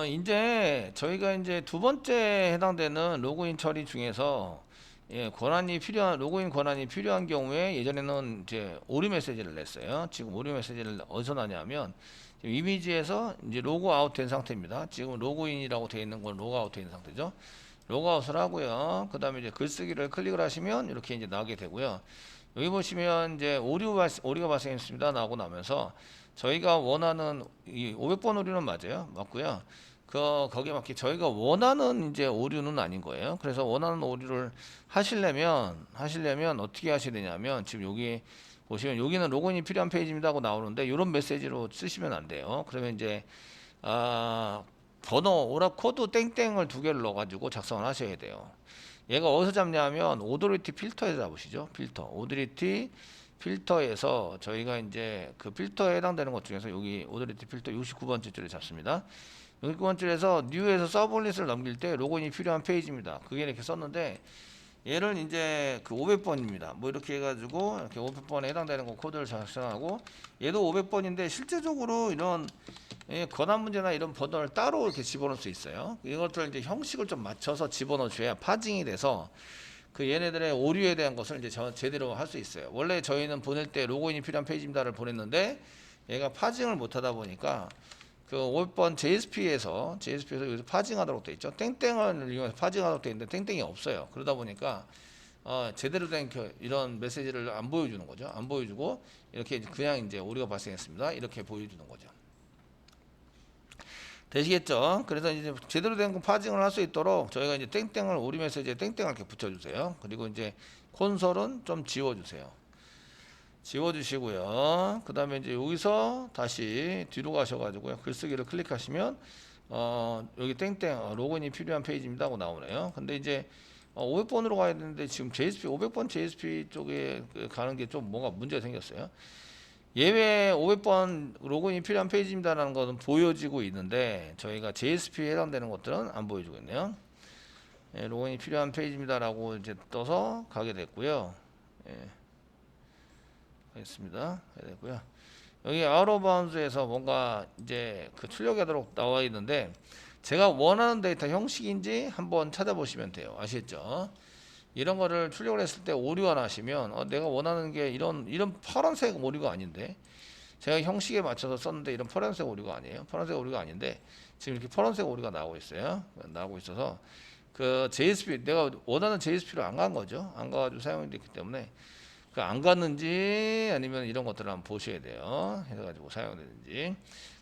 이제 저희가 이제 두 번째 해당되는 로그인 처리 중에서 로그인 권한이 필요한 경우에 예전에는 이제 오류 메시지를 냈어요. 지금 오류 메시지를 어디서 나냐면 지금 이미지에서 이제 로그아웃 된 상태입니다. 지금 로그인이라고 되어 있는 건 로그아웃 된 상태죠. 로그아웃을 하고요. 그 다음에 이제 글쓰기를 클릭을 하시면 이렇게 이제 나오게 되고요. 여기 보시면 이제 오류가 발생했습니다. 나오고 나면서 저희가 원하는 이 500번 오류는 맞아요. 맞고요. 거기에 맞게 저희가 원하는 이제 오류는 아닌 거예요. 그래서 원하는 오류를 하시려면 어떻게 하셔야 되냐면 지금 여기 보시면 여기는 로그인이 필요한 페이지입니다 하고 나오는데 이런 메시지로 쓰시면 안 돼요. 그러면 이제 아, 오라 코드 땡땡을 두 개를 넣어가지고 작성을 하셔야 돼요. 얘가 어디서 잡냐면 오더리티 필터에서 잡으시죠. 오더리티 필터에서 저희가 이제 그 필터에 해당되는 것 중에서 여기 오더리티 필터 69번째 줄에 잡습니다. 69번째 줄에서 뉴에서 서블릿을 넘길 때 로그인이 필요한 페이지입니다. 그게 이렇게 썼는데 얘를 이제 그 500번입니다. 뭐 이렇게 해가지고 이렇게 500번에 해당되는 거 코드를 작성하고 얘도 500번인데 실제적으로 이런 권한 문제나 이런 버전을 따로 이렇게 집어넣을 수 있어요. 이것들 이제 형식을 좀 맞춰서 집어넣어줘야 파징이 돼서 그 얘네들의 오류에 대한 것을 이제 제대로 할 수 있어요. 원래 저희는 보낼 때 로그인이 필요한 페이지입니다를 보냈는데 얘가 파징을 못하다 보니까 그 500번 JSP에서 여기서 파징하도록 돼 있죠. 땡땡을 이용해서 파징하도록 돼 있는데 땡땡이 없어요. 그러다 보니까 제대로 된 이런 메시지를 안 보여주는 거죠. 안 보여주고 이렇게 그냥 이제 오류가 발생했습니다. 이렇게 보여주는 거죠. 되시겠죠? 그래서 이제 제대로 된 파징을 할 수 있도록 저희가 이제 땡땡을 오류 메시지에 땡땡을 이렇게 붙여주세요. 그리고 이제 콘솔은 좀 지워주세요. 지워주시고요. 그 다음에 이제 여기서 다시 뒤로 가셔가지고요. 글쓰기를 클릭하시면 여기 땡땡 로그인이 필요한 페이지입니다 하고 나오네요. 근데 이제 500번으로 가야 되는데 지금 JSP 500번 JSP 쪽에 가는 게 좀 뭔가 문제가 생겼어요. 예외 500번 로그인이 필요한 페이지입니다라는 것은 보여지고 있는데 저희가 JSP에 해당되는 것들은 안 보여주고 있네요. 로그인이 필요한 페이지입니다라고 이제 떠서 가게 됐고요. 하겠습니다. 됐고요. 여기 아웃오바운드에서 뭔가 이제 그 출력하도록 나와 있는데 제가 원하는 데이터 형식인지 한번 찾아보시면 돼요. 아시겠죠? 이런 거를 출력을 했을 때 오류가 나시면 내가 원하는 게 이런 파란색 오류가 아닌데 제가 형식에 맞춰서 썼는데 이런 파란색 오류가 아니에요. 파란색 오류가 아닌데 지금 이렇게 파란색 오류가 나오고 있어요. 나오고 있어서 그 JSP 내가 원하는 JSP로 안 간 거죠. 안 가가지고 사용이 됐기 때문에 그 안 갔는지 아니면 이런 것들을 한번 보셔야 돼요. 해가지고 사용되는지.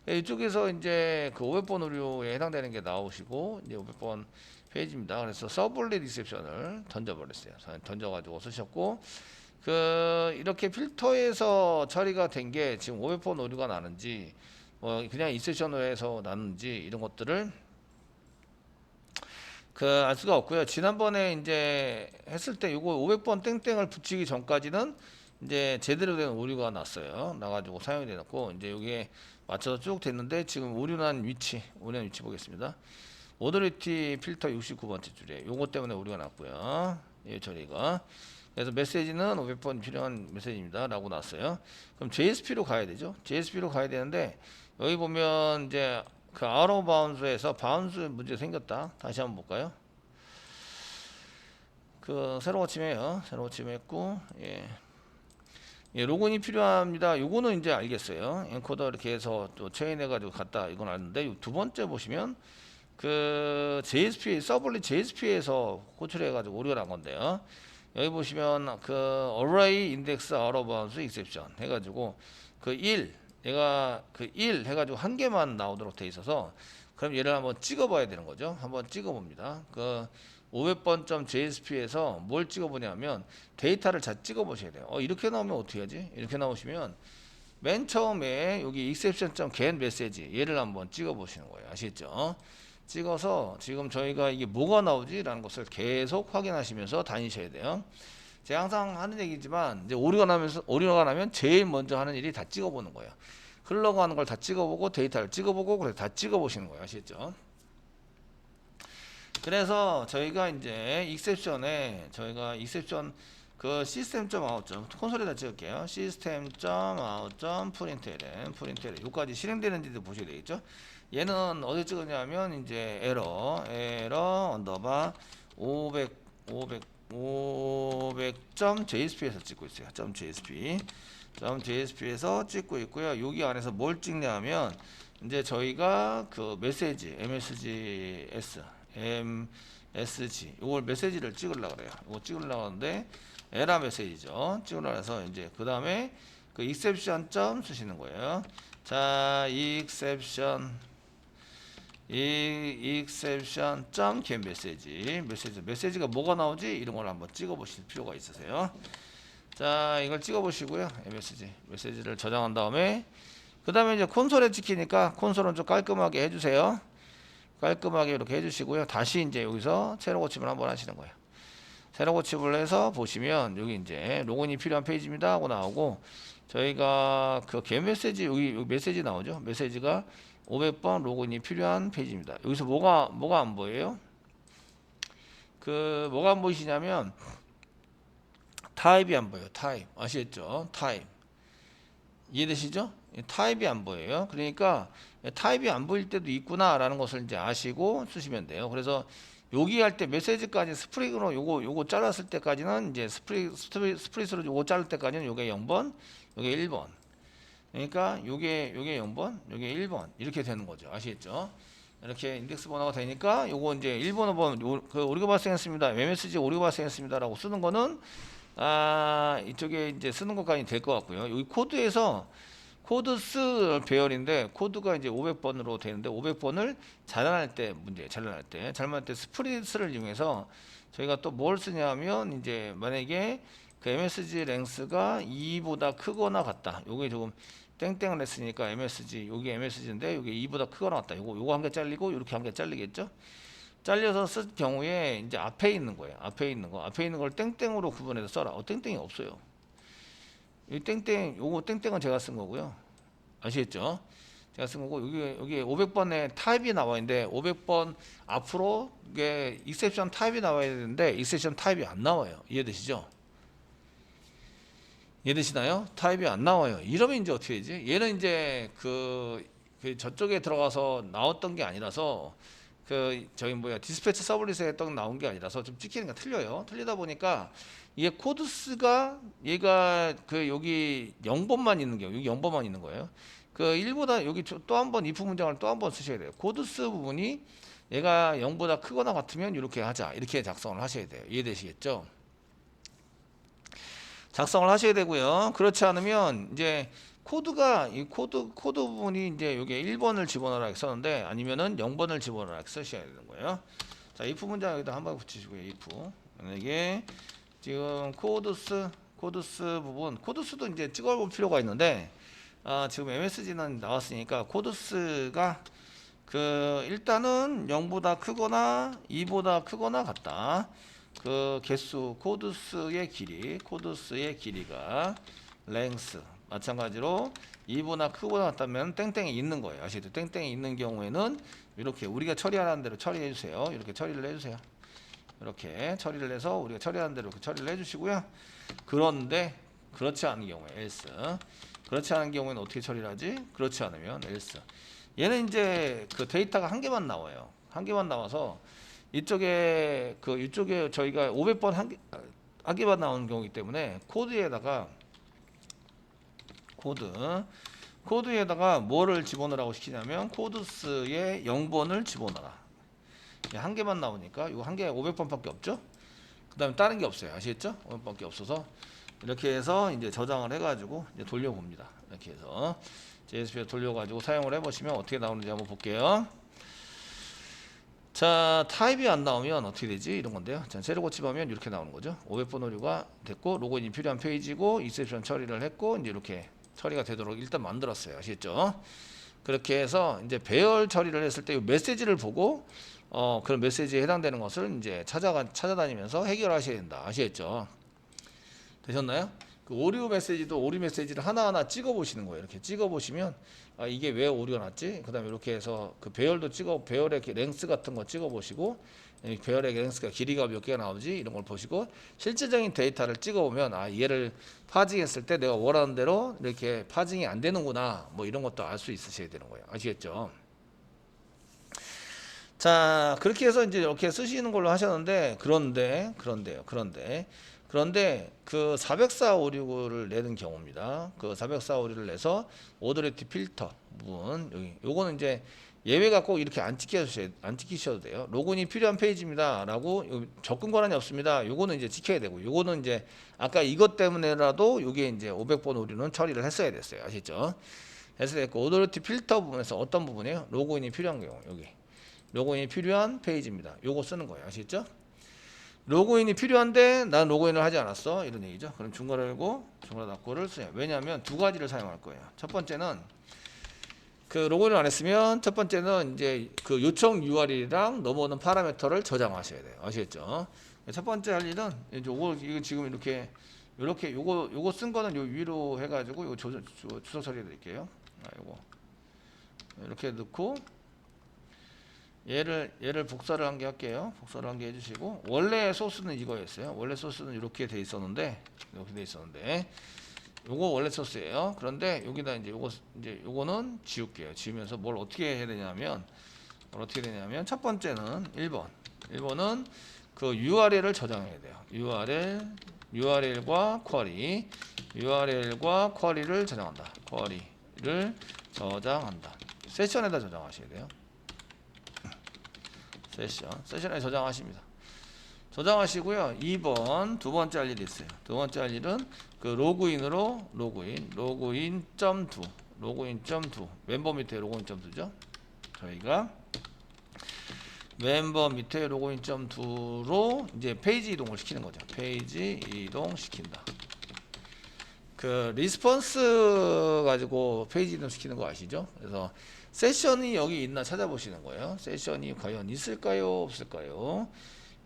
이쪽에서 이제 그 500번 오류에 해당되는 게 나오시고 이제 500번 페이지입니다. 그래서 서블릿 리셉션을 던져버렸어요. 던져가지고 쓰셨고 이렇게 필터에서 처리가 된 게 지금 500번 오류가 나는지 그냥 인셉션에서 나는지 이런 것들을 알 수가 없고요. 지난번에 이제 했을 때 요거 500번 땡땡을 붙이기 전까지는 이제 제대로 된 오류가 났어요. 나가지고 사용이 되었고 이제 여기에 맞춰서 쭉 됐는데 지금 오류난 위치 보겠습니다. 오더리티 필터 69번째 줄에 요거 때문에 오류가 났고요. 이 처리가. 그래서 메시지는 500번 필요한 메시지입니다. 라고 났어요. 그럼 JSP로 가야 되죠. JSP로 가야 되는데 여기 보면 이제 그 아웃 바운스에서 바운스 문제 생겼다. 다시 한번 볼까요? 새로 고침해요. 새로 고침했고 로그인이 필요합니다. 요거는 이제 알겠어요. 엔코더 이렇게 해서 또 체인해 가지고 갔다 이건 아는데 두 번째 보시면 그 JSP 서블릿 JSP에서 호출해 가지고 오류가 난 건데요. 여기 보시면 array index out of bounds exception 해 가지고 얘가 1 해가지고 한 개만 나오도록 돼 있어서 그럼 얘를 한번 찍어봐야 되는 거죠. 한번 찍어봅니다. 500번.jsp에서 뭘 찍어보냐면 데이터를 잘 찍어보셔야 돼요. 이렇게 나오면 어떻게 하지? 이렇게 나오시면 맨 처음에 여기 exception.get 메시지 얘를 한번 찍어보시는 거예요. 아시겠죠? 찍어서 지금 저희가 이게 뭐가 나오지? 라는 것을 계속 확인하시면서 다니셔야 돼요. 제가 항상 하는 얘기지만 이제 오류가 나면 제일 먼저 하는 일이 다 찍어보는 거예요. 흘러가는 걸 다 찍어보고 데이터를 찍어보고 그래서 다 찍어보시는 거예요. 아시겠죠? 그래서 저희가 이제 익셉션에 저희가 익셉션 그 시스템.out 콘솔에다 찍을게요. 시스템.out.println 요까지 실행되는지도 보셔야 되겠죠. 얘는 어디 찍었냐면 이제 에러 언더바 500.jsp에서 찍고 있어요. .jsp에서 찍고 있고요. 여기 안에서 뭘 찍냐면 이제 저희가 그 메시지 MSG 이걸 메시지를 찍으려고 그래요. 이거 찍으려고 하는데 에러 메시지죠. 찍으려고 해서 이제 그 다음에 그 exception 점 쓰시는 거예요. 자, exception 점 get 메시지가 뭐가 나오지? 이런 걸 한번 찍어 보실 필요가 있으세요. 자, 이걸 찍어 보시고요. 메시지를 저장한 다음에 그 다음에 이제 콘솔에 찍히니까 콘솔은 좀 깔끔하게 해주세요. 깔끔하게 이렇게 해주시고요. 다시 이제 여기서 새로 고침을 한번 하시는 거예요. 새로 고침을 해서 보시면 여기 이제 로그인이 필요한 페이지입니다 하고 나오고, 저희가 그 get 메시지 여기 메시지 나오죠. 메시지가 500번 로그인이 필요한 페이지입니다. 여기서 뭐가 안 보여요? 그 뭐가 안 보이시냐면 타입이 안 보여요. 타입 아시겠죠? 타입 이해되시죠? 타입이 안 보여요. 그러니까 타입이 안 보일 때도 있구나라는 것을 이제 아시고 쓰시면 돼요. 그래서 여기 할 때 메시지까지 스프링으로 요거 잘랐을 때까지는 이제 스프릿으로 요거 자를 때까지는 요게 0번, 요게 1번. 그러니까 요게 0번, 요게 1번 이렇게 되는 거죠. 아시겠죠? 이렇게 인덱스 번호가 되니까 요거 이제 1번, 5번 그 오류가 발생했습니다. MSG 오류가 발생했습니다라고 쓰는 거는 이쪽에 이제 쓰는 것까지 될 것 같고요. 여기 코드에서 코드스 배열인데 코드가 이제 500번으로 되는데 500번을 잘라낼 때 잘라낼 때 스프릿을 이용해서 저희가 또 뭘 쓰냐면 이제 만약에 그 MSG 랭스가 2보다 크거나 같다. 요게 조금 땡땡을 했으니까 MSG 여기 MSG인데 요게 2보다 크거나 같다. 요거 한 개 잘리고 이렇게 한 개 잘리겠죠? 잘려서 쓸 경우에 이제 앞에 있는 거예요. 앞에 있는 걸 땡땡으로 구분해서 써라. 땡땡이 없어요. 이 땡땡 요거 땡땡은 제가 쓴 거고요. 아시겠죠? 제가 쓴 거고 여기 500번에 타입이 나와 있는데 500번 앞으로 이게 exception 타입이 나와야 되는데 exception 타입이 안 나와요. 이해되시죠? 이해되시나요? 타입이 안 나와요. 이러면 이제 어떻게 되지? 얘는 이제 그 저쪽에 들어가서 나왔던 게 아니라서 디스패치 서블릿에 나온 게 아니라서 좀 찍히는 게 틀려요. 틀리다 보니까 이게 코드스가 얘가 여기 0번만 있는 경우, 여기 0번만 있는 거예요. 그 1보다 여기 또 한 번 if 문장을 또 한 번 쓰셔야 돼요. 코드스 부분이 얘가 0보다 크거나 같으면 이렇게 하자. 이렇게 작성을 하셔야 돼요. 이해되시겠죠? 작성을 하셔야 되고요. 그렇지 않으면 이제 코드가 이 코드 부분이 이제 여기 1번을 집어넣으라 썼는데 아니면은 0번을 집어넣으라 쓰셔야 되는 거예요. 자, if 문장 여기다 한번 붙이시고요. if 이게 지금 코드스 부분 코드스도 이제 찍어볼 필요가 있는데 지금 MSG는 나왔으니까 코드스가 일단은 0보다 크거나 2보다 크거나 같다. 그 개수 코드스의 길이가 length 마찬가지로 2보다 크거나 같다면 땡땡이 있는 거예요. 아시죠? 땡땡이 있는 경우에는 이렇게 우리가 처리하라는 대로 처리해 주세요. 이렇게 처리를 해 주세요. 이렇게 처리를 해서 우리가 처리하는 대로 처리를 해 주시고요. 그런데 그렇지 않은 경우에 else. 그렇지 않은 경우에는 어떻게 처리를 하지? 그렇지 않으면 else. 얘는 이제 그 데이터가 한 개만 나와요. 한 개만 나와서 이쪽에 저희가 500번 한 개만 나오는 경우이기 때문에 코드에다가 뭐를 집어넣으라고 시키냐면 코드스의 0번을 집어넣어라. 한 개만 나오니까 이거 한 개 500번밖에 없죠. 그 다음에 다른 게 없어요. 아시겠죠? 500번밖에 없어서 이렇게 해서 이제 저장을 해가지고 이제 돌려봅니다. 이렇게 해서 JSP에 돌려가지고 사용을 해보시면 어떻게 나오는지 한번 볼게요. 자, 타입이 안 나오면 어떻게 되지? 이런 건데요. 자, 새로 고침하면 이렇게 나오는 거죠. 500번 오류가 됐고 로그인이 필요한 페이지고 익셉션 처리를 했고 이제 이렇게 처리가 되도록 일단 만들었어요. 아시겠죠? 그렇게 해서 이제 배열 처리를 했을 때 이 메시지를 보고 그런 메시지에 해당되는 것을 이제 찾아다니면서 해결하셔야 된다. 아시겠죠? 되셨나요? 그 오류 메시지도 오류 메시지를 하나하나 찍어 보시는 거예요. 이렇게 찍어 보시면 아, 이게 왜 오류가 났지? 그다음에 이렇게 해서 그 배열도 배열의 랭스 같은 거 찍어 보시고 배열의 랭스가 길이가 몇 개가 나오지 이런 걸 보시고 실질적인 데이터를 찍어 보면 아, 얘를 파징했을 때 내가 원하는 대로 이렇게 파징이 안 되는구나. 뭐 이런 것도 알 수 있으셔야 되는 거예요. 아시겠죠? 자, 그렇게 해서 이제 이렇게 쓰시는 걸로 하셨는데 그런데 그 40456을 내는 경우입니다. 그 40456를 내서 오더리티 필터 부분 여기 요거는 이제 예외가 꼭 이렇게 안 찍히셔도 돼요. 로그인이 필요한 페이지입니다라고 접근 권한이 없습니다. 요거는 이제 지켜야 되고 요거는 이제 아까 이것 때문에라도 요게 이제 500번 오류는 처리를 했어야 됐어요. 아시죠? 해서 됐고 오더리티 필터 부분에서 어떤 부분이에요? 로그인이 필요한 경우 여기 로그인이 필요한 페이지입니다. 요거 쓰는 거예요. 아시겠죠? 로그인이 필요한데 난 로그인을 하지 않았어. 이런 얘기죠. 그럼 중괄호 열고 중괄호 닫고를 써요. 왜냐하면 두 가지를 사용할 거예요. 첫 번째는 그 로그인을 안 했으면 첫 번째는 이제 그 요청 URL이랑 넘어오는 파라미터를 저장하셔야 돼요. 아시겠죠? 첫 번째 할 일은 이거 지금 이렇게 요거 쓴 거는 요 위로 해가지고 요거 주소 처리해 드릴게요. 요거 이렇게 넣고 얘를 복사를 한 개 할게요. 복사를 한 개 해주시고 원래 소스는 이거였어요. 원래 소스는 이렇게 돼 있었는데 요거 원래 소스예요. 그런데 여기다 이제 요거는 지울게요. 지우면서 뭘 어떻게 해야 되냐면 첫 번째는 1번은 그 URL을 저장해야 돼요. URL과 쿼리를 저장한다. 쿼리를 저장한다. 세션에다 저장하셔야 돼요. 세션에 저장하십니다. 저장하시고요. 2번 두 번째 할 일이 있어요. 두 번째 할 일은 그 로그인으로 로그인.2 멤버 밑에 로그인.2죠. 저희가 멤버 밑에 로그인.2로 이제 페이지 이동을 시키는 거죠. 페이지 이동시킨다. 그 리스폰스 가지고 페이지 이동 시키는 거 아시죠? 그래서 세션이 여기 있나 찾아보시는 거예요. 세션이 과연 있을까요? 없을까요?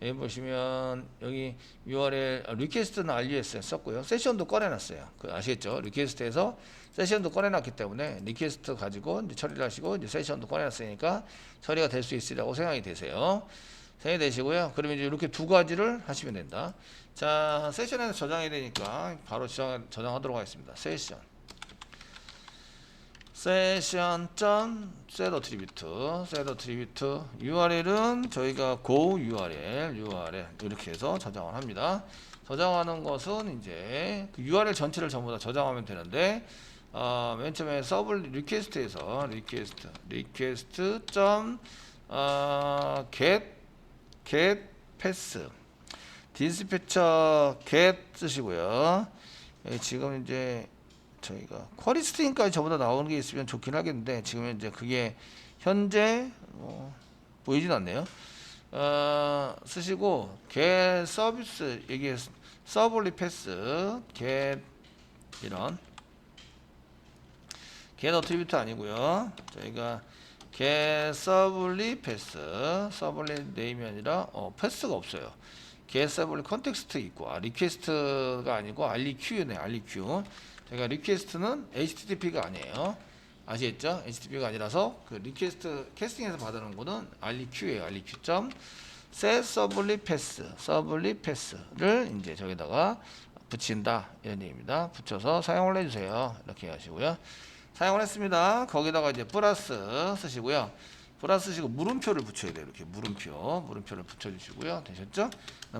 여기 보시면 여기 URL 리퀘스트는 RUS 썼고요. 세션도 꺼내놨어요. 그 아시겠죠? 리퀘스트에서 세션도 꺼내놨기 때문에 리퀘스트 가지고 이제 처리를 하시고 이제 세션도 꺼내놨으니까 처리가 될 수 있으리라고 생각이 되세요. 생각이 되시고요. 그러면 이제 이렇게 두 가지를 하시면 된다. 자, 세션에서 저장해야 되니까 바로 저장하도록 하겠습니다. set attribute URL은 저희가 go URL 이렇게 해서 저장을 합니다. 저장하는 것은 이제 그 URL 전체를 전부 다 저장하면 되는데 맨 처음에 서브 리퀘스트에서 request get pass 디스패처 get 쓰시고요. 지금 이제 저희가 쿼리 스트링까지 저보다 나오는 게 있으면 좋긴 하겠는데 지금 이제 그게 현재 보이진 않네요. 쓰시고 get 서비스 여기 서블리 패스 get 이런 get 어트리뷰트 아니고요. 저희가 get 서블리 패스 서블리 네임이 아니라 패스가 없어요. get 서블리 컨텍스트 있고 리퀘스트가 아니고 REQ네. REQ 제가 리퀘스트는 HTTP가 아니에요. 아시겠죠? HTTP가 아니라서 그 리퀘스트 캐스팅에서 받아놓은 거는 REQ예요. REQ.set 서블리 패스를 이제 저기다가 붙인다 이런 얘기입니다. 붙여서 사용을 해주세요. 이렇게 하시고요. 사용을 했습니다. 거기다가 이제 플러스 쓰시고요. 플러스 쓰시고 물음표를 붙여야 돼요. 이렇게 물음표를 붙여주시고요. 되셨죠?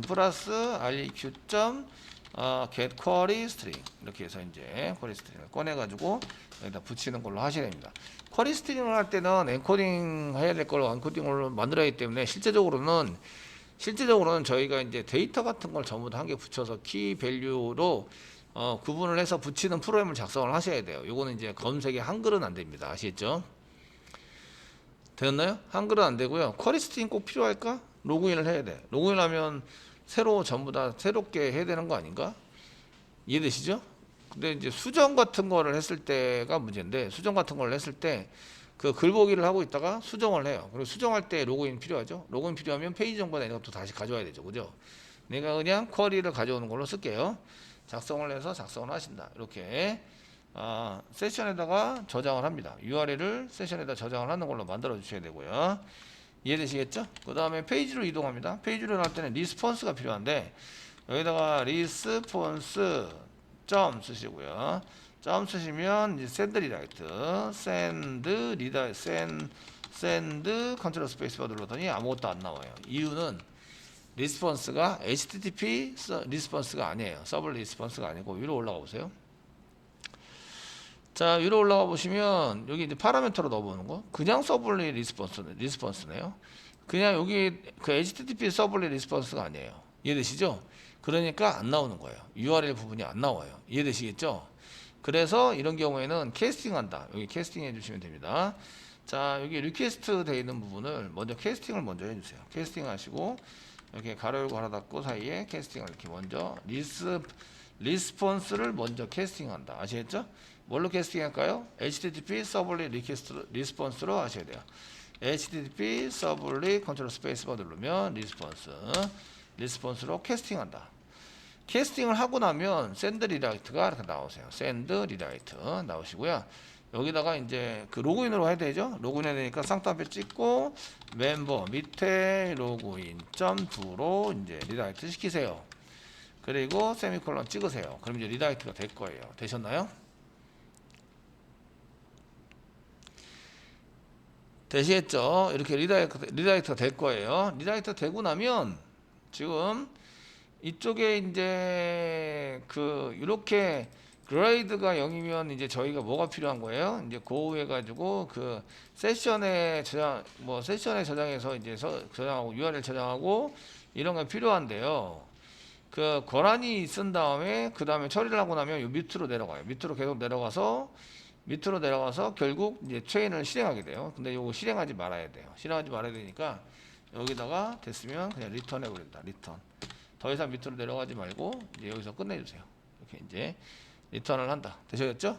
플러스 REQ. get query string 이렇게 해서 이제 query string을 꺼내가지고 여기다 붙이는 걸로 하셔야 됩니다. query string을 할 때는 엔코딩 해야 될 걸 엔코딩을 만들어야 하기 때문에 실제적으로는 저희가 이제 데이터 같은 걸 전부 다 한 개 붙여서 키 밸류로 구분을 해서 붙이는 프로그램을 작성을 하셔야 돼요. 요거는 이제 검색에 한글은 안 됩니다. 아시겠죠? 되었나요? 한글은 안 되고요. query string 꼭 필요할까? 로그인을 해야 돼. 로그인하면 전부 다 새롭게 해야 되는 거 아닌가? 이해되시죠? 근데 이제 수정 같은 거를 했을 때가 문제인데 수정 같은 걸 했을 때 그 글보기를 하고 있다가 수정을 해요. 그리고 수정할 때 로그인 필요하죠? 로그인 필요하면 페이지 정보나 이런 것도 다시 가져와야 되죠. 그죠? 내가 그냥 쿼리를 가져오는 걸로 쓸게요. 작성을 해서 작성을 하신다. 이렇게 세션에다가 저장을 합니다. URL을 세션에다 저장을 하는 걸로 만들어 주셔야 되고요. 이해되시겠죠? 그 다음에 페이지로 이동합니다. 페이지로 할 때는 리스폰스가 필요한데 여기다가 리스폰스 점 쓰시고요. 점 쓰시면 이제 샌드 리다이트, 샌드 컨트롤 스페이스바 눌렀더니 아무것도 안 나와요. 이유는 리스폰스가 HTTP 리스폰스가 아니에요. 서블 리스폰스가 아니고 위로 올라가 보세요. 자, 위로 올라가 보시면 여기 이제 파라미터로 넣어보는 거 그냥 서블리 리스폰스네요. 그냥 여기 그 HTTP 서블리 리스폰스가 아니에요. 이해되시죠? 그러니까 안 나오는 거예요. URL 부분이 안 나와요. 이해되시겠죠? 그래서 이런 경우에는 캐스팅한다. 여기 캐스팅 해주시면 됩니다. 자, 여기 리퀘스트 되어 있는 부분을 먼저 캐스팅을 먼저 해주세요. 캐스팅 하시고 이렇게 가로 열고 가로 닫고 사이에 캐스팅을 이렇게 먼저 리스폰스를 먼저 캐스팅한다. 아시겠죠? 뭘로 캐스팅할까요? HTTP 서블리 리퀘스트 리스폰스로 하셔야 돼요. HTTP 서블리 컨트롤 스페이스바 누르면 리스폰스로 캐스팅한다. 캐스팅을 하고 나면 샌드 리다이트가 이렇게 나오세요. 샌드 리다이트 나오시고요. 여기다가 이제 그 로그인으로 해야 되죠. 로그인 해야 되니까 쌍따옴표 찍고 멤버 밑에 로그인 .2로 이제 리다이트 시키세요. 그리고 세미콜론 찍으세요. 그럼 이제 리다이트가 될 거예요. 되셨나요? 되시겠죠? 이렇게 리다이트가 될 거예요. 리다이트 되고 나면 지금 이쪽에 이제 그 이렇게 그레이드가 0이면 이제 저희가 뭐가 필요한 거예요? 이제 고 해가지고 그 세션에 저장해서 이제 저장하고 URL 저장하고 이런 게 필요한데요. 그 권한이 쓴 다음에 그 다음에 처리를 하고 나면 요 밑으로 내려가요. 밑으로 계속 내려가서 결국 이제 체인을 실행하게 돼요. 근데 요거 실행하지 말아야 돼요. 실행하지 말아야 되니까 여기다가 됐으면 그냥 리턴 해버린다. 리턴. 더 이상 밑으로 내려가지 말고 이제 여기서 끝내주세요. 이렇게 이제 리턴을 한다. 되셨죠?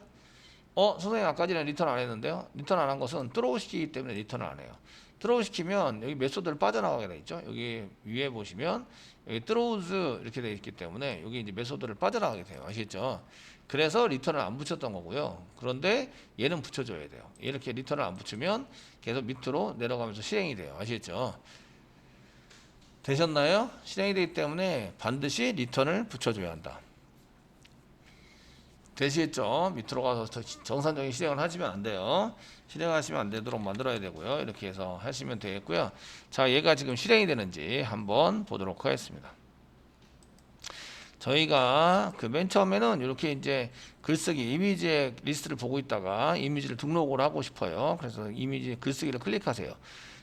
선생님 아까 전에 리턴 안 했는데요. 리턴 안 한 것은 트로우 시키기 때문에 리턴을 안 해요. 트로우 시키면 여기 메소드를 빠져나가게 돼 있죠. 여기 위에 보시면 여기 트로우즈 이렇게 돼 있기 때문에 여기 이제 메소드를 빠져나가게 돼요. 아시겠죠? 그래서 리턴을 안 붙였던 거고요. 그런데 얘는 붙여줘야 돼요. 이렇게 리턴을 안 붙이면 계속 밑으로 내려가면서 실행이 돼요. 아시겠죠? 되셨나요? 실행이 되기 때문에 반드시 리턴을 붙여줘야 한다. 되시겠죠? 밑으로 가서 정상적인 실행을 하시면 안 돼요. 실행하시면 안 되도록 만들어야 되고요. 이렇게 해서 하시면 되겠고요. 자, 얘가 지금 실행이 되는지 한번 보도록 하겠습니다. 저희가 그 맨 처음에는 이렇게 이제 글쓰기 이미지의 리스트를 보고 있다가 이미지를 등록을 하고 싶어요. 그래서 이미지 글쓰기를 클릭하세요.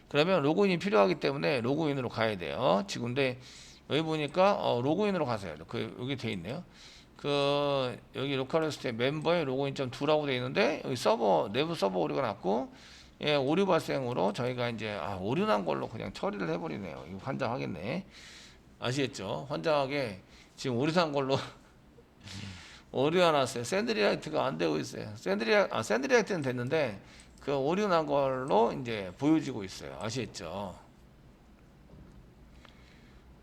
그러면 로그인이 필요하기 때문에 로그인으로 가야 돼요. 지금 근데 여기 보니까 로그인으로 가세요. 여기 돼 있네요. 여기 로컬호스트의 멤버의 로그인.2라고 되어 있는데 여기 내부 서버 오류가 났고 오류 발생으로 저희가 이제 오류 난 걸로 그냥 처리를 해버리네요. 이거 환장하겠네. 아시겠죠? 환장하게 지금 오류 난 걸로 오류가 났어요. 샌드리액트가 안 되고 있어요. 샌드리액트는 됐는데 그 오류 난 걸로 이제 보여지고 있어요. 아시겠죠?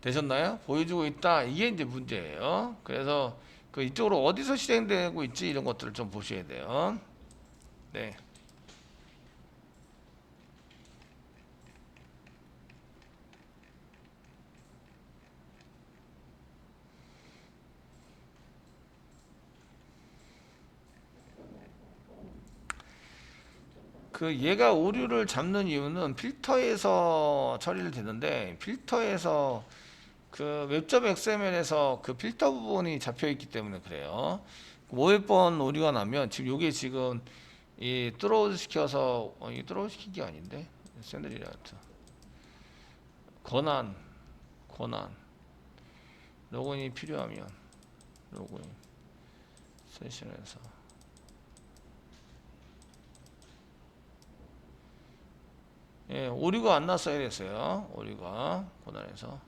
되셨나요? 보여주고 있다. 이게 이제 문제예요. 그래서 이쪽으로 어디서 실행되고 있지 이런 것들을 좀 보셔야 돼요. 네. 얘가 오류를 잡는 이유는 필터에서 처리를 되는데 필터에서 웹접 XML에서 필터 부분이 잡혀 있기 때문에 그래요. 500번 오류가 나면 지금 요게 지금 이 트로우 시켜서 이 트로우 시킨 게 아닌데 샌드리라이트 권한 로그인이 필요하면 로그인 세션에서 오류가 안 났어야 됐어요. 오류가 권한에서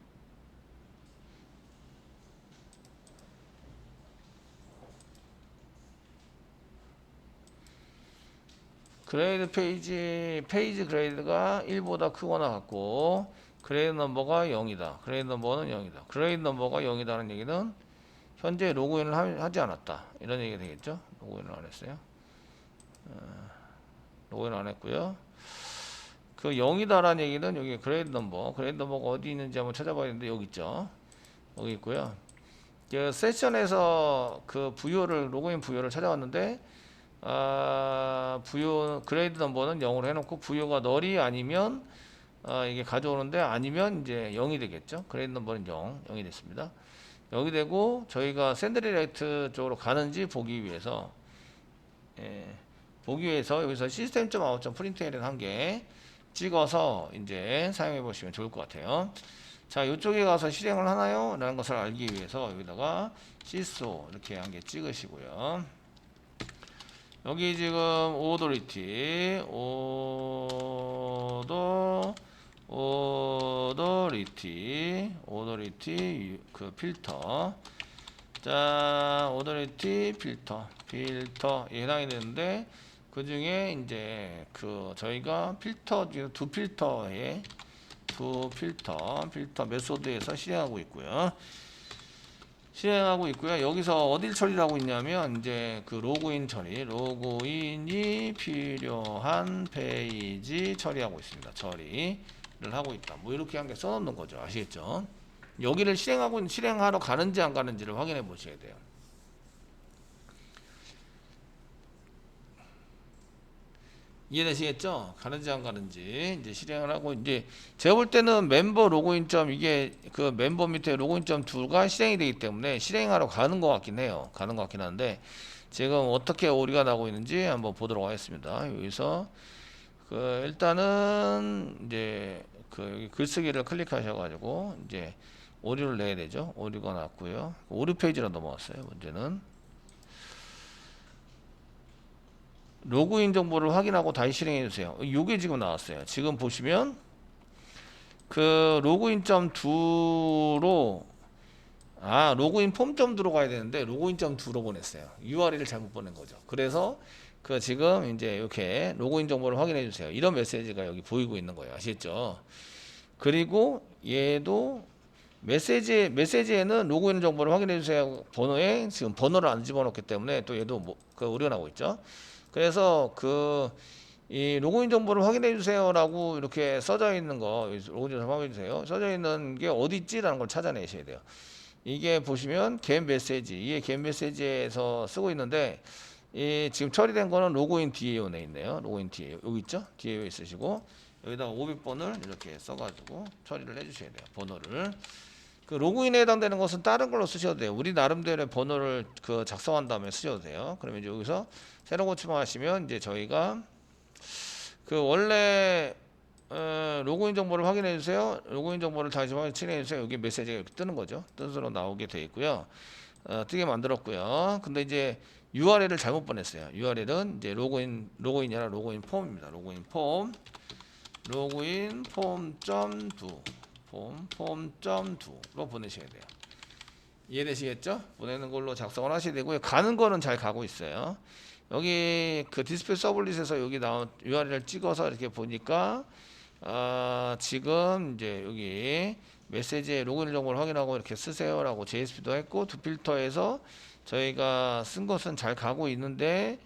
그레이드 페이지 그레이드가 1보다 크거나 같고 그레이드 넘버가 0이다. 그레이드 넘버는 0이다. 그레이드 넘버가 0이다는 얘기는 현재 로그인을 하지 않았다. 이런 얘기가 되겠죠. 로그인을 안 했어요. 로그인 안 했고요. 그 0이다라는 얘기는 여기 그레이드 넘버가 어디 있는지 한번 찾아봐야 되는데 여기 있죠. 여기 있고요. 그 세션에서 그 로그인 부여를 찾아왔는데 부여 그레이드 넘버는 0으로 해놓고 부여가 널이 아니면 이게 가져오는데 아니면 이제 0이 되겠죠. 그레이드 넘버는 0이 됐습니다. 0이 되고 저희가 샌드리라이트 쪽으로 가는지 보기 위해서 여기서 시스템.out.println 한 개 찍어서 이제 사용해 보시면 좋을 것 같아요. 자, 이쪽에 가서 실행을 하나요? 라는 것을 알기 위해서 여기다가 시소 이렇게 한 개 찍으시고요. 여기 지금 오더리티 그 필터. 자, 오더리티 필터 해당이 되는데 그 중에 이제 그 저희가 필터 중에 두 필터 메소드에서 실행하고 있고요. 여기서 어딜 처리를 하고 있냐면 이제 그 로그인이 필요한 페이지 처리하고 있습니다. 처리를 하고 있다. 뭐 이렇게 한 개 써놓는 거죠. 아시겠죠? 여기를 실행하러 가는지 안 가는지를 확인해 보셔야 돼요. 이해되시겠죠? 가는지 안 가는지 이제 실행을 하고 이제 제가 볼 때는 멤버 로그인점 이게 그 멤버 밑에 로그인점 2가 실행이 되기 때문에 실행하러 가는 것 같긴 해요. 가는 것 같긴 한데 지금 어떻게 오류가 나고 있는지 한번 보도록 하겠습니다. 여기서 그 일단은 이제 그 여기 글쓰기를 클릭하셔가지고 이제 오류를 내야 되죠. 오류가 났고요. 오류 페이지로 넘어왔어요. 문제는 로그인 정보를 확인하고 다시 실행해 주세요. 이게 지금 나왔어요. 지금 보시면 그 로그인.2로 로그인 폼.2로 가야 되는데 로그인.2로 보냈어요. URL을 잘못 보낸 거죠. 그래서 그 지금 이제 이렇게 로그인 정보를 확인해 주세요. 이런 메시지가 여기 보이고 있는 거예요. 아시겠죠? 그리고 얘도 메시지에는 로그인 정보를 확인해 주세요. 번호에 지금 번호를 안 집어넣기 때문에 또 얘도 그 오류가 나고 있죠. 그래서 이 로그인 정보를 확인해 주세요라고 이렇게 써져 있는 거, 로그인 정보 확인해 주세요. 써져 있는 게 어디 있지라는 걸 찾아내셔야 돼요. 이게 보시면 get 메시지에서 쓰고 있는데 이 지금 처리된 거는 로그인 DAO에 있네요. 로그인 DAO 여기 있죠? DAO에 쓰시고 여기다가 500번을 이렇게 써가지고 처리를 해주셔야 돼요. 번호를. 그 로그인에 해당되는 것은 다른 걸로 쓰셔도 돼요. 우리 나름대로의 번호를 그 작성한 다음에 쓰셔도 돼요. 그러면 이제 여기서 새로 고침을 하시면 이제 저희가 그 원래 로그인 정보를 확인해 주세요. 로그인 정보를 다시 확인해 주세요. 여기 메시지가 이렇게 뜨는 거죠. 뜻으로 나오게 되어 있고요. 뜨게 만들었고요. 근데 이제 URL을 잘못 보냈어요. URL은 이제 로그인이 아니라 로그인 폼입니다. 로그인 폼.2 폼.2로 보내셔야 돼요. 이해되시겠죠? 보내는 걸로 작성을 하셔야 되고요. 가는 거는 잘 가고 있어요. 여기 그 디스플레이 서블릿에서 여기 나온 URL을 찍어서 이렇게 보니까 지금 이제 여기 메시지에 로그인 정보를 확인하고 이렇게 쓰세요라고 JSP도 했고 두 필터에서 저희가 쓴 것은 잘 가고 있는데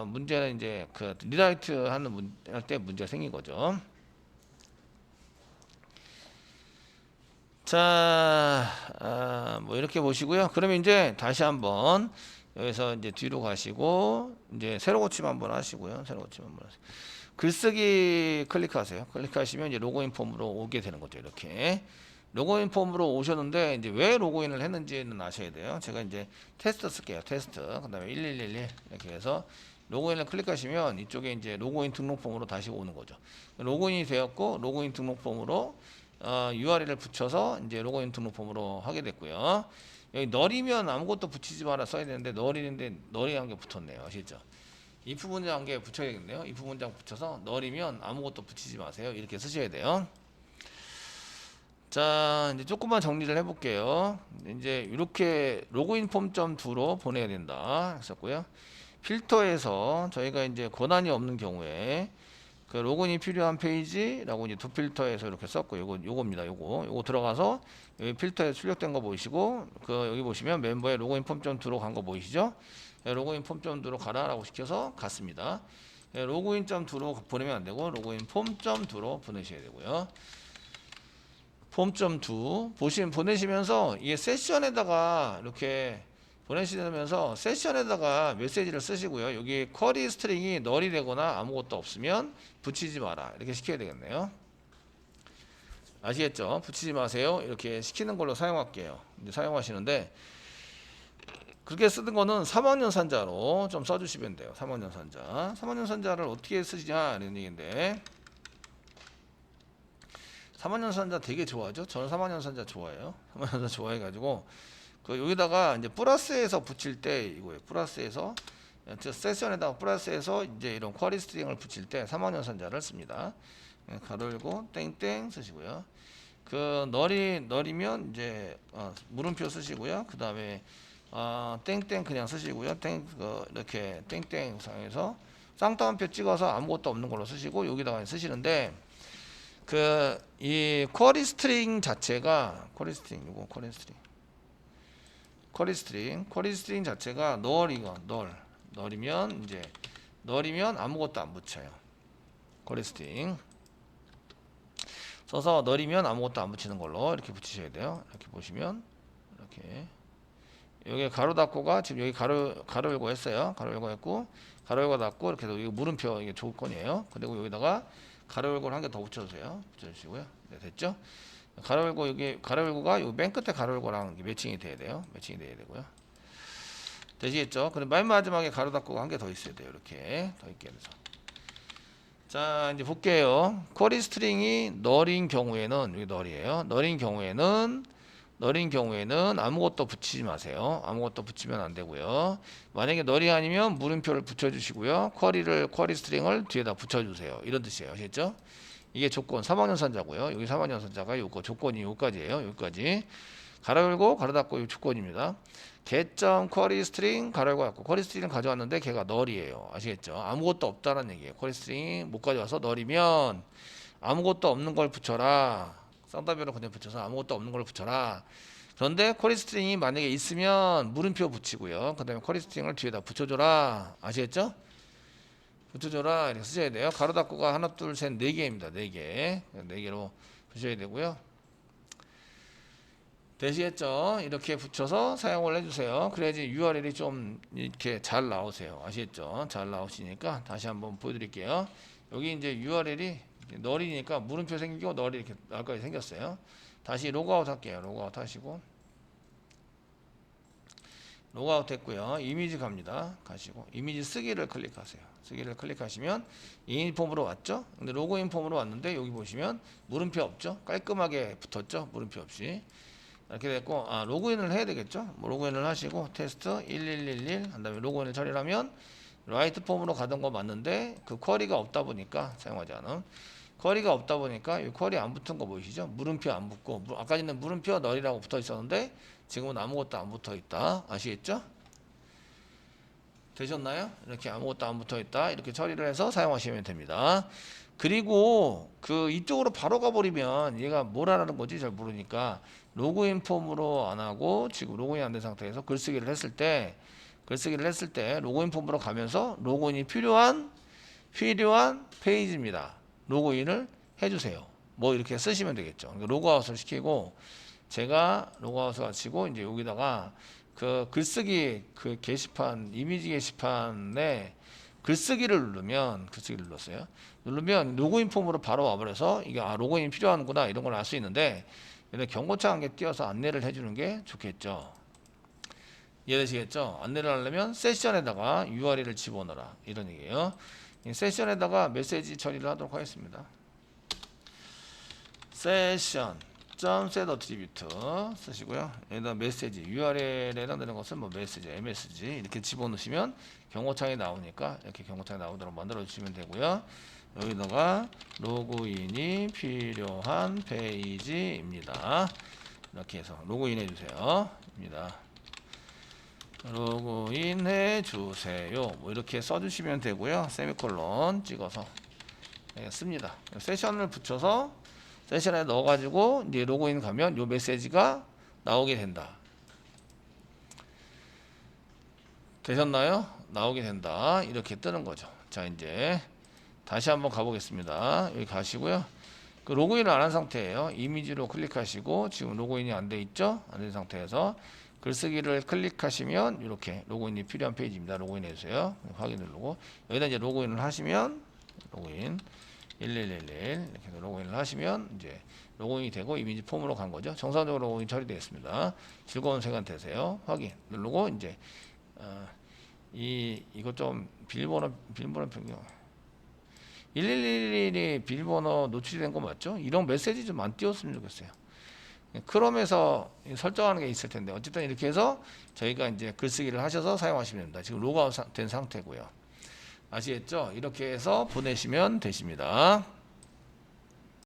문제는 이제 그 리라이트 할 때 문제가 생긴 거죠. 자, 뭐 이렇게 보시고요. 그러면 이제 다시 한번 여기서 이제 뒤로 가시고 이제 새로 고침 한번 하시고요. 글쓰기 클릭하세요. 클릭하시면 이제 로그인 폼으로 오게 되는 거죠. 이렇게 로그인 폼으로 오셨는데 이제 왜 로그인을 했는지는 아셔야 돼요. 제가 이제 테스트 쓸게요. 테스트. 그다음에 1111 이렇게 해서 로그인을 클릭하시면 이쪽에 이제 로그인 등록 폼으로 다시 오는 거죠. 로그인이 되었고 로그인 등록 폼으로 URL을 붙여서 이제 로그인 등록 폼으로 하게 됐고요. 여기 널이면 아무것도 붙이지 마라 써야 되는데 널이는데 널이 한 개 붙었네요. 아시죠? if 문장 한 개 붙여야 되겠네요. if 문장 붙여서 널이면 아무것도 붙이지 마세요. 이렇게 쓰셔야 돼요. 자, 이제 조금만 정리를 해볼게요. 이제 이렇게 로그인 폼.2로 보내야 된다 했었고요. 필터에서 저희가 이제 권한이 없는 경우에 그 로그인이 필요한 페이지라고 이제 두 필터에서 이렇게 썼고 요겁니다. 요거 들어가서 여기 필터에 출력된 거 보이시고 그 여기 보시면 멤버의 로그인 폼.2로 간 거 보이시죠? 로그인 폼.2로 가라라고 시켜서 갔습니다. 로그인.2로 보내면 안 되고 로그인 폼.2로 보내셔야 되고요. 폼.2 보내시면서 이게 세션에다가 이렇게 보내시면서 세션에다가 메시지를 쓰시고요. 여기 쿼리 스트링이 널이 되거나 아무것도 없으면 붙이지 마라 이렇게 시켜야 되겠네요. 아시겠죠? 붙이지 마세요. 이렇게 시키는 걸로 사용할게요. 이제 사용하시는데 그렇게 쓰는 거는 3학년산자로 좀 써주시면 돼요. 3학년산자. 3학년산자를 어떻게 쓰시냐 이런 얘기인데 3학년산자 되게 좋아하죠? 저는 3학년산자 좋아해요. 3학년산자 좋아해가지고 그 여기다가 이제 플러스에서 붙일 때 이거예요. 플러스에서 세션에다가 플러스에서 이제 이런 쿼리 스트링을 붙일 때 3학년산자를 씁니다. 가로 열고 땡땡 쓰시고요. 그 널이면 이제 물음표 쓰시고요. 그 다음에 땡땡 그냥 쓰시고요. 이렇게 땡땡 상에서 쌍따옴표 찍어서 아무것도 없는 걸로 쓰시고 여기다가 쓰시는데 그 이 쿼리 스트링 자체가 쿼리 스트링 자체가 널이면 아무것도 안 붙여요. 쿼리 스트링 써서 널이면 아무것도 안 붙이는 걸로 이렇게 붙이셔야 돼요. 이렇게 보시면 이렇게 여기 가로 닫고가 지금 여기 가로 열고 했어요. 가로 열고 했고 가로 열고 닫고 이렇게 해서 이거 물음표 이게 조건이에요. 그리고 여기다가 가로 열고를 한 개 더 붙여주세요. 붙여주시고요. 네, 됐죠? 가로 열고 여기 가로 열고가 여기 맨 끝에 가로 열고랑 매칭이 돼야 돼요. 매칭이 돼야 되고요. 되시겠죠? 그럼 맨 마지막에 가로 닫고가 한 개 더 있어야 돼요. 이렇게 더 있게 해서. 자 이제 볼게요. 쿼리 스트링이 널인 경우에는 여기 널이에요. 널인 경우에는 아무것도 붙이지 마세요. 아무것도 붙이면 안 되고요. 만약에 널이 아니면 물음표를 붙여주시고요. 쿼리 스트링을 뒤에다 붙여주세요. 이런 뜻이에요. 아시겠죠? 이게 조건 3학년산자고요. 여기 3학년산자가 요거 조건이 여기까지예요. 여기까지 가로 열고 가로 닫고 이 조건입니다. get 쿼리 스트링 가로 열고 닫고 쿼리 스트링 가져왔는데 걔가 널이에요. 아시겠죠? 아무것도 없다는 얘기예요. 쿼리 스트링 못 가져와서 널이면 아무것도 없는 걸 붙여라. 쌍따옴표로 그냥 붙여서 아무것도 없는 걸 붙여라. 그런데 쿼리 스트링이 만약에 있으면 물음표 붙이고요. 그 다음에 쿼리 스트링을 뒤에다 붙여줘라. 아시겠죠? 붙여줘라 이렇게 쓰셔야 돼요. 가로 닫고가 하나 둘 셋 네 개입니다. 네 개로 붙여야 되고요. 되시겠죠? 이렇게 붙여서 사용을 해주세요. 그래야지 URL이 좀 이렇게 잘 나오세요. 아시겠죠? 잘 나오시니까 다시 한번 보여드릴게요. 여기 이제 URL이 널이니까 물음표 생기고 널이 이렇게 나까지 생겼어요. 다시 로그아웃 할게요. 로그아웃 하시고 로그아웃 했고요. 이미지 갑니다. 가시고 이미지 쓰기를 클릭하세요. 쓰기를 클릭하시면 이인 폼으로 왔죠. 근데 로그인 폼으로 왔는데 여기 보시면 물음표 없죠. 깔끔하게 붙었죠. 물음표 없이 이렇게 됐고 로그인을 해야 되겠죠. 뭐 로그인을 하시고 테스트 1111 한 다음에 로그인을 처리하면 라이트 폼으로 가던 거 맞는데 그 쿼리가 없다 보니까 사용하지 않은 쿼리가 없다 보니까 이 쿼리 안 붙은 거 보이시죠? 물음표 안 붙고 아까 전에 물음표 널이라고 붙어 있었는데 지금은 아무것도 안 붙어 있다. 아시겠죠? 되셨나요? 이렇게 아무것도 안 붙어 있다. 이렇게 처리를 해서 사용하시면 됩니다. 그리고 그 이쪽으로 바로 가버리면 얘가 뭘 하라는 거지 잘 모르니까 로그인 폼으로 안 하고 지금 로그인 안 된 상태에서 글쓰기를 했을 때 로그인 폼으로 가면서 로그인이 필요한 페이지입니다. 로그인을 해주세요. 뭐 이렇게 쓰시면 되겠죠. 그러니까 로그아웃을 시키고 제가 로그아웃을 하시고 이제 여기다가 그 글쓰기 그 게시판 이미지 게시판에 글쓰기를 눌렀어요. 누르면 로그인 폼으로 바로 와버려서 이게 로그인이 필요하구나 이런 걸 알 수 있는데 얘는 경고창 한 개 띄워서 안내를 해주는 게 좋겠죠. 이해되시겠죠? 안내를 하려면 세션에다가 URL을 집어넣어라 이런 얘기예요. 이 세션에다가 메시지 처리를 하도록 하겠습니다. 세션 set attribute 쓰시고요. 여기다 메시지 URL에 해당되는 것은 뭐 메시지, MSG 이렇게 집어넣으시면 경고창이 나오니까 이렇게 경고창이 나오도록 만들어 주시면 되고요. 여기다가 로그인이 필요한 페이지입니다. 이렇게 해서 로그인 해주세요. 입니다. 로그인 해주세요. 뭐 이렇게 써주시면 되고요. 세미콜론 찍어서 씁니다. 세션을 붙여서 세션에 넣어가지고 이제 로그인 가면 요 메시지가 나오게 된다. 되셨나요? 나오게 된다. 이렇게 뜨는 거죠. 자, 이제 다시 한번 가보겠습니다. 여기 가시고요. 그 로그인을 안 한 상태예요. 이미지로 클릭하시고 지금 로그인이 안 돼 있죠? 안 된 상태에서 글쓰기를 클릭하시면 이렇게 로그인이 필요한 페이지입니다. 로그인 해주세요. 확인 누르고 여기다 이제 로그인을 하시면 로그인 1111 이렇게 로그인을 하시면 이제 로그인이 되고 이미지 폼으로 간 거죠. 정상적으로 로그인 처리되었습니다. 즐거운 시간 되세요. 확인 누르고 이제 이거 좀 비밀번호 변경 1111이 비밀번호 노출이 된 거 맞죠? 이런 메시지 좀 안 띄웠으면 좋겠어요. 크롬에서 설정하는 게 있을 텐데 어쨌든 이렇게 해서 저희가 이제 글쓰기를 하셔서 사용하시면 됩니다. 지금 로그아웃 된 상태고요. 아시겠죠? 이렇게 해서 보내시면 되십니다.